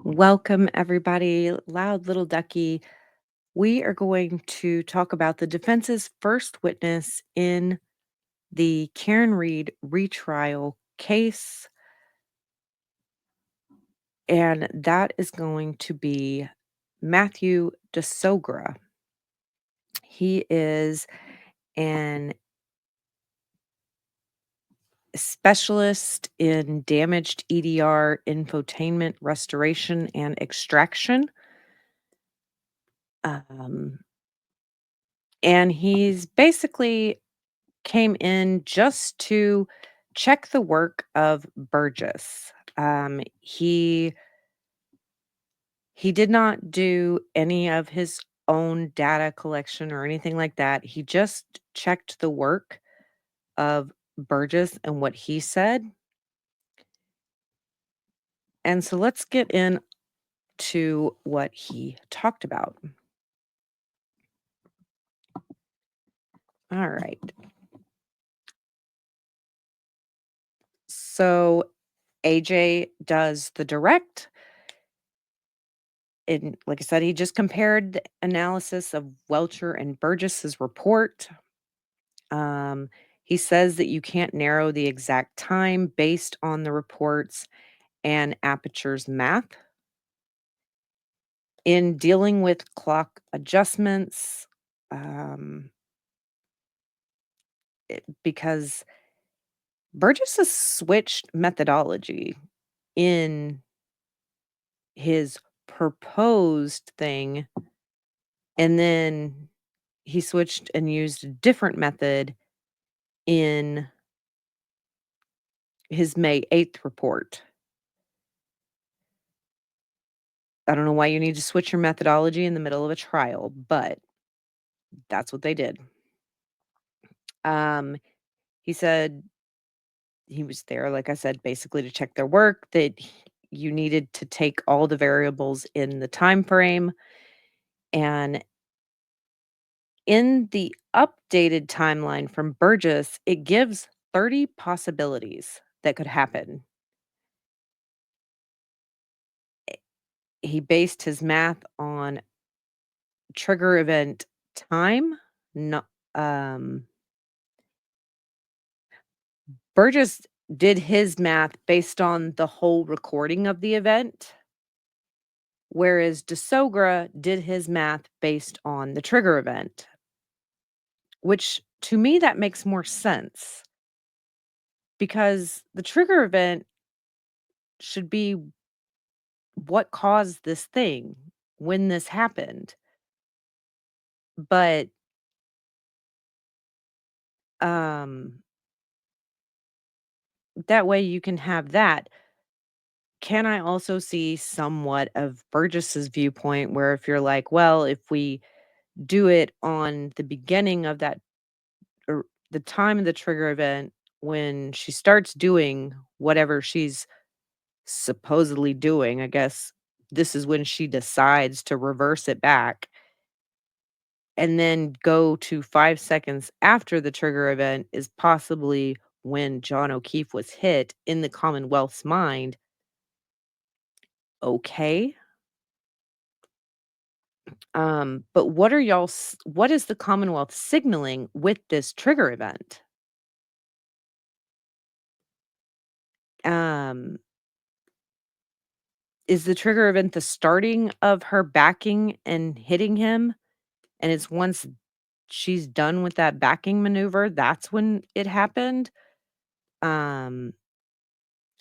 Welcome, everybody. Loud little ducky. We are going to talk about the defense's first witness in the Karen Read retrial case, and that is going to be Matthew DiSogra. He is an specialist in damaged EDR infotainment restoration and extraction. Um, and he's basically came in just to check the work of Burgess. He did not do any of his own data collection or anything like that. He just checked the work of Burgess and what he said. And so let's get into what he talked about. All right. So AJ does the direct. And like I said, he just compared the analysis of Welcher and Burgess's report. Um, he says that you can't narrow the exact time based on the reports and Aperture's math. In dealing with clock adjustments, um, because Burgess has switched methodology in his proposed thing, and then he switched and used a different method in his May 8th report. I don't know why you need to switch your methodology in the middle of a trial, but that's what they did. Um, he said he was there, like I said, basically to check their work, that you needed to take all the variables in the time frame. And in the updated timeline from Burgess, it gives 30 possibilities that could happen. He based his math on trigger event time, not Burgess did his math based on the whole recording of the event, whereas DeSogra did his math based on the trigger event, which to me that makes more sense because the trigger event should be what caused this thing when this happened. But um that way you can have that. Can I also see somewhat of Burgess's viewpoint where if you're like, well, if we do it on the beginning of that or the time of the trigger event when she starts doing whatever she's supposedly doing, I guess this is when she decides to reverse it back and then go to 5 seconds after the trigger event is possibly when John O'Keefe was hit in the Commonwealth's mind. Okay. But what is the Commonwealth signaling with this trigger event? Um, is the trigger event the starting of her backing and hitting him? And it's once she's done with that backing maneuver, that's when it happened? Um,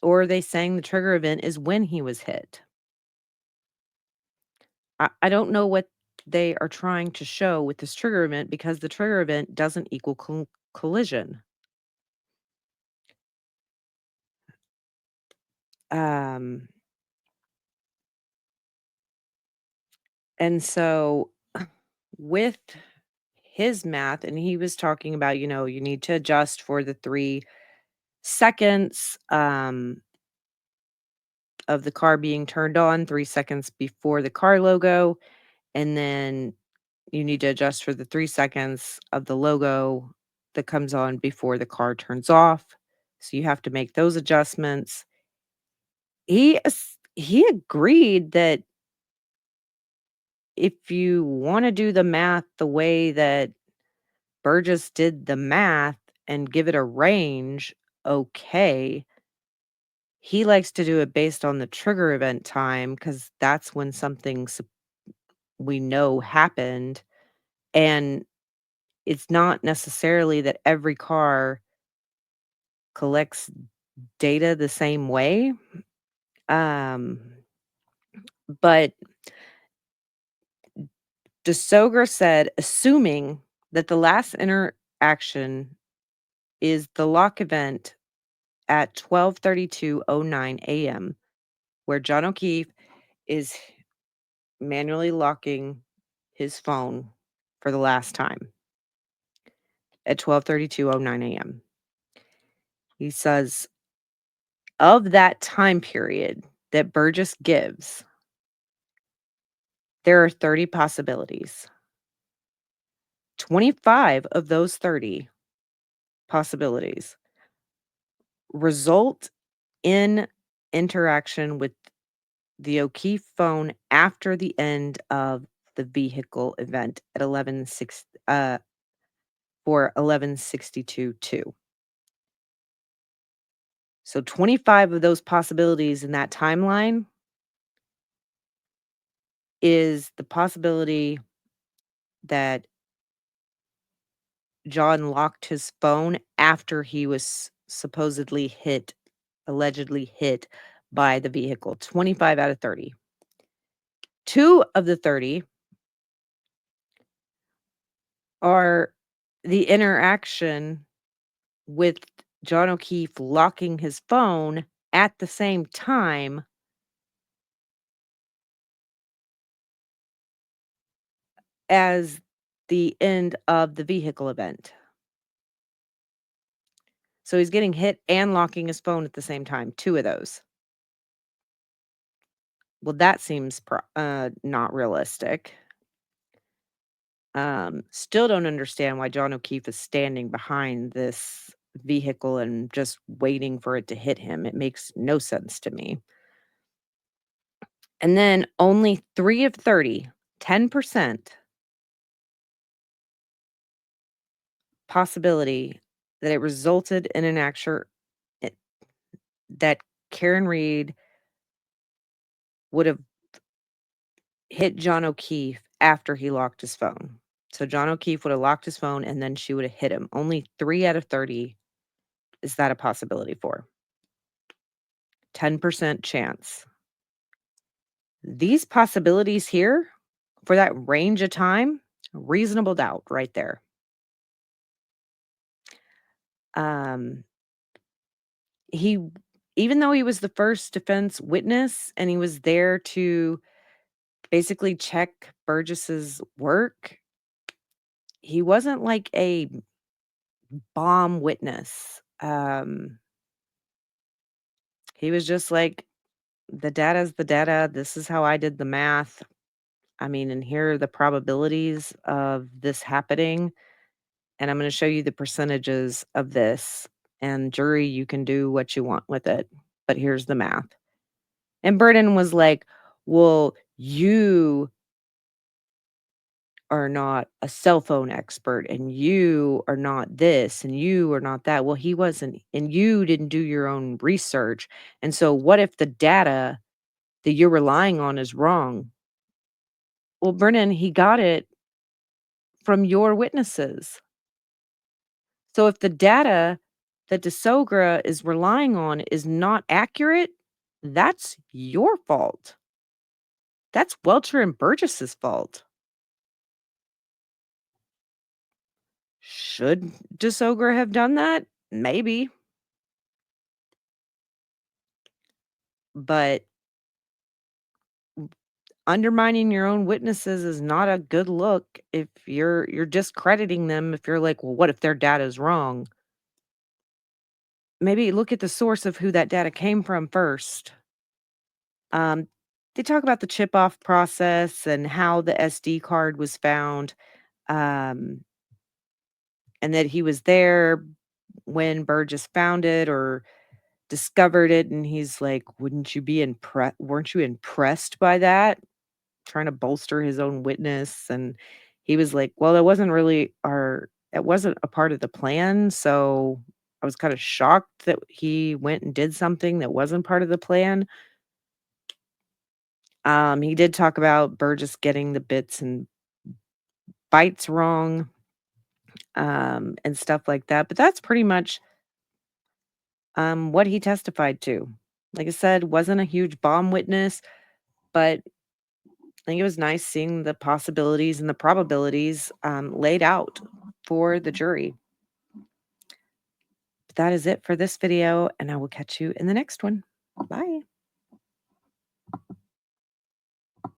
or are they saying the trigger event is when he was hit? I don't know what they are trying to show with this trigger event because the trigger event doesn't equal collision. Um, and so with his math, and he was talking about, you need to adjust for the 3 seconds of the car being turned on, 3 seconds before the car logo, and then you need to adjust for the 3 seconds of the logo that comes on before the car turns off. So you have to make those adjustments. He he agreed that if you wanna do the math the way that Burgess did the math and give it a range, okay. He likes to do it based on the trigger event time because that's when something we know happened, and it's not necessarily that every car collects data the same way, um, but DeSogra said, assuming that the last interaction is the lock event at 12:32:09 AM, where John O'Keefe is manually locking his phone for the last time at 12:32:09 AM. He says, of that time period that Burgess gives, there are 30 possibilities. 25 of those 30 possibilities result in interaction with the O'Keefe phone after the end of the vehicle event at 11:06 for 11:62:2. So 25 of those possibilities in that timeline is the possibility that John locked his phone after he was supposedly allegedly hit by the vehicle. 25 out of 30. 2 of the 30 are the interaction with John O'Keefe locking his phone at the same time as the end of the vehicle event. So he's getting hit and locking his phone at the same time, 2 of those. Well, that seems not realistic. Still don't understand why John O'Keefe is standing behind this vehicle and just waiting for it to hit him. It makes no sense to me. And then only 3 of 30, 10% possibility that it resulted in an accident that Karen Read would have hit John O'Keefe after he locked his phone. So John O'Keefe would have locked his phone and then she would have hit him. Only 3 out of 30 is that a possibility for. 10% chance. These possibilities here for that range of time, reasonable doubt right there. Um, he even though he was the first defense witness and he was there to basically check Burgess's work, he wasn't like a bomb witness. He was just like, the data's the data. This is how I did the math. I mean, and here are the probabilities of this happening. And I'm going to show you the percentages of this. And jury, you can do what you want with it. But here's the math. And Burden was like, well, you are not a cell phone expert and you are not this and you are not that. Well, he wasn't, and you didn't do your own research. And so, what if the data that you're relying on is wrong? Well, Brennan, he got it from your witnesses. So if the data that DeSogra is relying on is not accurate, that's your fault. That's Welcher and Burgess's fault. Should DeSogra have done that? Maybe. But undermining your own witnesses is not a good look if you're discrediting them if you're like, "Well, what if their data is wrong?" Maybe look at the source of who that data came from first. Um, they talk about the chip off process and how the SD card was found, um, and that he was there when Burgess found it, or discovered it, and he's like, "Wouldn't you be weren't you impressed by that?" Trying to bolster his own witness, and he was like, "Well, it wasn't a part of the plan, so I was kinda shocked that he went and did something that wasn't part of the plan." He did talk about Burgess getting the bits and bytes wrong, and stuff like that, but that's pretty much, what he testified to. Like I said, wasn't a huge bomb witness, but I think it was nice seeing the possibilities and the probabilities, laid out for the jury. But that is it for this video, and I will catch you in the next one. Bye.